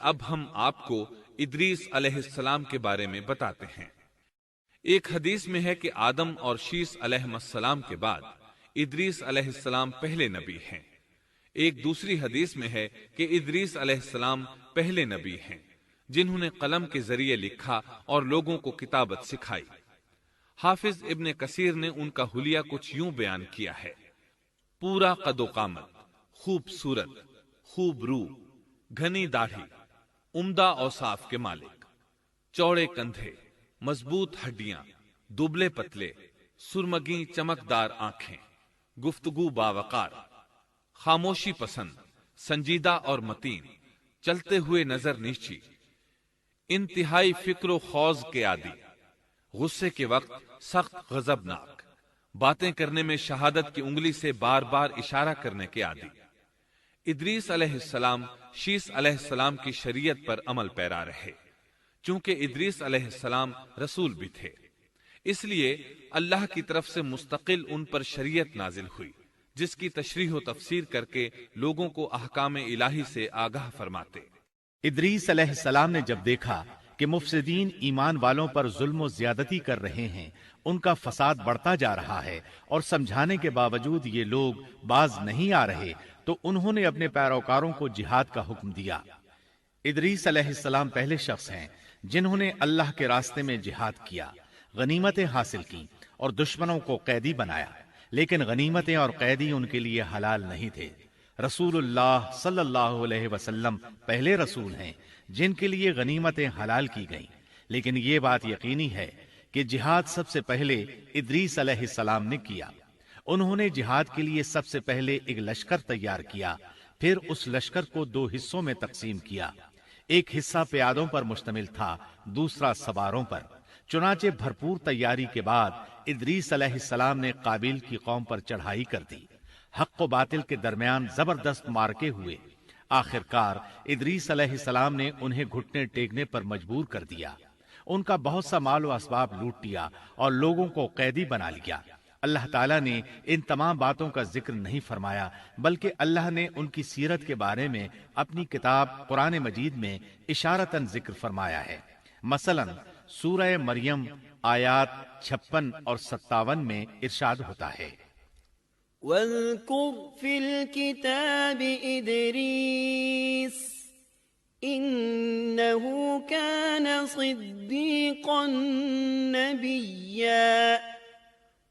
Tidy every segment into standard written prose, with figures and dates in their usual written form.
اب ہم آپ کو ادریس علیہ السلام کے بارے میں بتاتے ہیں۔ ایک حدیث میں ہے کہ آدم اور شیس علیہ السلام کے بعد ادریس علیہ السلام پہلے نبی ہیں۔ ایک دوسری حدیث میں ہے کہ ادریس علیہ السلام پہلے نبی ہیں جنہوں نے قلم کے ذریعے لکھا اور لوگوں کو کتابت سکھائی۔ حافظ ابن کثیر نے ان کا حلیہ کچھ یوں بیان کیا ہے: پورا قد و قامت، خوبصورت، خوب رو، گھنی داڑھی، عمدہ اوصاف کے مالک، چوڑے کندھے، مضبوط ہڈیاں، دبلے پتلے، سرمگی چمکدار آنکھیں، گفتگو باوقار، خاموشی پسند، سنجیدہ اور متین، چلتے ہوئے نظر نیچی، انتہائی فکر و خوض کے عادی، غصے کے وقت سخت غضبناک، باتیں کرنے میں شہادت کی انگلی سے بار بار اشارہ کرنے کے عادی۔ ادریس علیہ السلام شیس علیہ السلام کی شریعت پر عمل پیرا رہے، چونکہ ادریس علیہ السلام رسول بھی تھے، اس لیے اللہ کی طرف سے مستقل ان پر شریعت نازل ہوئی جس کی تشریح و تفسیر کر کے لوگوں کو احکام الہی سے آگاہ فرماتے۔ ادریس علیہ السلام نے جب دیکھا کہ مفسدین ایمان والوں پر ظلم و زیادتی کر رہے ہیں، ان کا فساد بڑھتا جا رہا ہے اور سمجھانے کے باوجود یہ لوگ باز نہیں آ رہے، تو انہوں نے اپنے پیروکاروں کو جہاد کا حکم دیا۔ ادریس علیہ السلام پہلے شخص ہیں جنہوں نے اللہ کے راستے میں جہاد کیا، غنیمتیں حاصل کی اور دشمنوں کو قیدی بنایا، لیکن غنیمتیں اور قیدی ان کے لیے حلال نہیں تھے۔ رسول اللہ صلی اللہ علیہ وسلم پہلے رسول ہیں جن کے لیے غنیمتیں حلال کی گئیں، لیکن یہ بات یقینی ہے کہ جہاد سب سے پہلے ادریس علیہ السلام نے کیا۔ انہوں نے جہاد کے لیے سب سے پہلے ایک لشکر تیار کیا، پھر اس لشکر کو دو حصوں میں تقسیم کیا۔ ایک حصہ پیادوں پر مشتمل تھا، دوسرا سواروں پر۔ چنانچہ بھرپور تیاری کے بعد ادریس علیہ السلام نے قابیل کی قوم پر چڑھائی کر دی۔ حق و باطل کے درمیان زبردست مارکے ہوئے۔ آخر کار ادریس علیہ السلام نے انہیں گھٹنے ٹیکنے پر مجبور کر دیا۔ ان کا بہت سا مال و اسباب لوٹ لیا اور لوگوں کو قیدی بنا لیا۔ اللہ تعالیٰ نے ان تمام باتوں کا ذکر نہیں فرمایا، بلکہ اللہ نے ان کی سیرت کے بارے میں اپنی کتاب قرآن مجید میں اشارتاً ذکر فرمایا ہے۔ مثلاً سورہ مریم آیات 56 اور 57 میں ارشاد ہوتا ہے: وَاذْكُرْ فِي الْكِتَابِ إِدْرِيسَ إِنَّهُ كَانَ صِدِّيقًا نَبِيًّا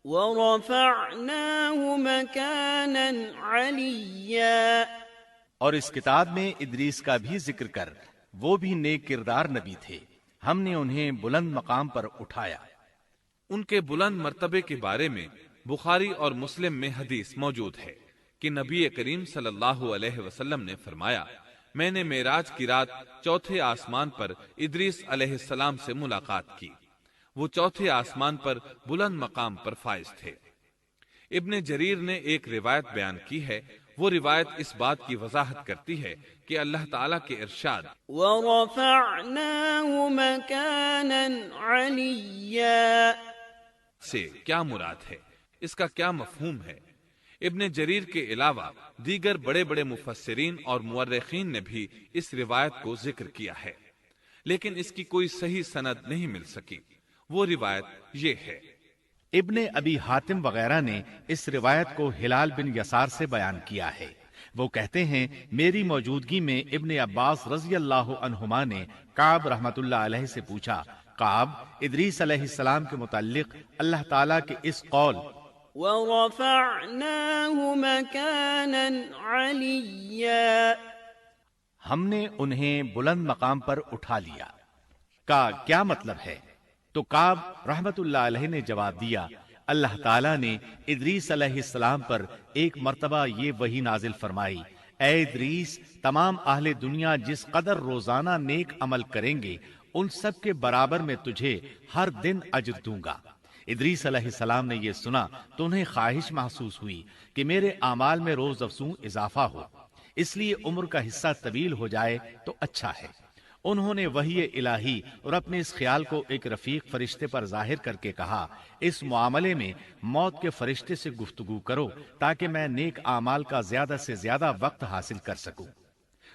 وَرَفَعْنَاهُ مَكَانًا عَلِيًّا۔ اور اس کتاب میں ادریس کا بھی ذکر کر، وہ بھی نیک کردار نبی تھے، ہم نے انہیں بلند مقام پر اٹھایا۔ ان کے بلند مرتبے کے بارے میں بخاری اور مسلم میں حدیث موجود ہے کہ نبی کریم صلی اللہ علیہ وسلم نے فرمایا، میں نے معراج کی رات چوتھے آسمان پر ادریس علیہ السلام سے ملاقات کی، وہ چوتھے آسمان پر بلند مقام پر فائز تھے۔ ابن جریر نے ایک روایت بیان کی ہے، وہ روایت اس بات کی وضاحت کرتی ہے کہ اللہ تعالیٰ کے ارشاد وَرَفَعْنَاهُ مَكَانًا عَلِيًّا سے کیا مراد ہے، اس کا کیا مفہوم ہے؟ ابن جریر کے علاوہ دیگر بڑے بڑے مفسرین اور مورخین نے بھی اس روایت کو ذکر کیا ہے، لیکن اس کی کوئی صحیح سند نہیں مل سکی۔ وہ روایت یہ ہے: ابن ابی حاتم وغیرہ نے اس روایت کو ہلال بن یسار سے بیان کیا ہے۔ وہ کہتے ہیں، میری موجودگی میں ابن عباس رضی اللہ عنہما نے کعب رحمت اللہ علیہ سے پوچھا، کعب، ادریس علیہ السلام کے متعلق اللہ تعالیٰ کے اس قول وَرَفَعْنَاهُ مَكَانًا عَلِيًّا ہم نے انہیں بلند مقام پر اٹھا لیا کا کیا مطلب ہے؟ تو کعب رحمت اللہ علیہ نے جواب دیا، اللہ تعالیٰ نے ادریس علیہ السلام پر ایک مرتبہ یہ وحی نازل فرمائی، اے ادریس، تمام اہل دنیا جس قدر روزانہ نیک عمل کریں گے ان سب کے برابر میں تجھے ہر دن اجر دوں گا۔ ادریس علیہ السلام نے یہ سنا تو انہیں خواہش محسوس ہوئی کہ میرے اعمال میں روز افزوں اضافہ ہو، اس لیے عمر کا حصہ طویل ہو جائے تو اچھا ہے۔ انہوں نے وحی الہی اور اپنے اس خیال کو ایک رفیق فرشتے پر ظاہر کر کے کہا، اس معاملے میں موت کے فرشتے سے گفتگو کرو تاکہ میں نیک اعمال کا زیادہ سے زیادہ وقت حاصل کر سکوں۔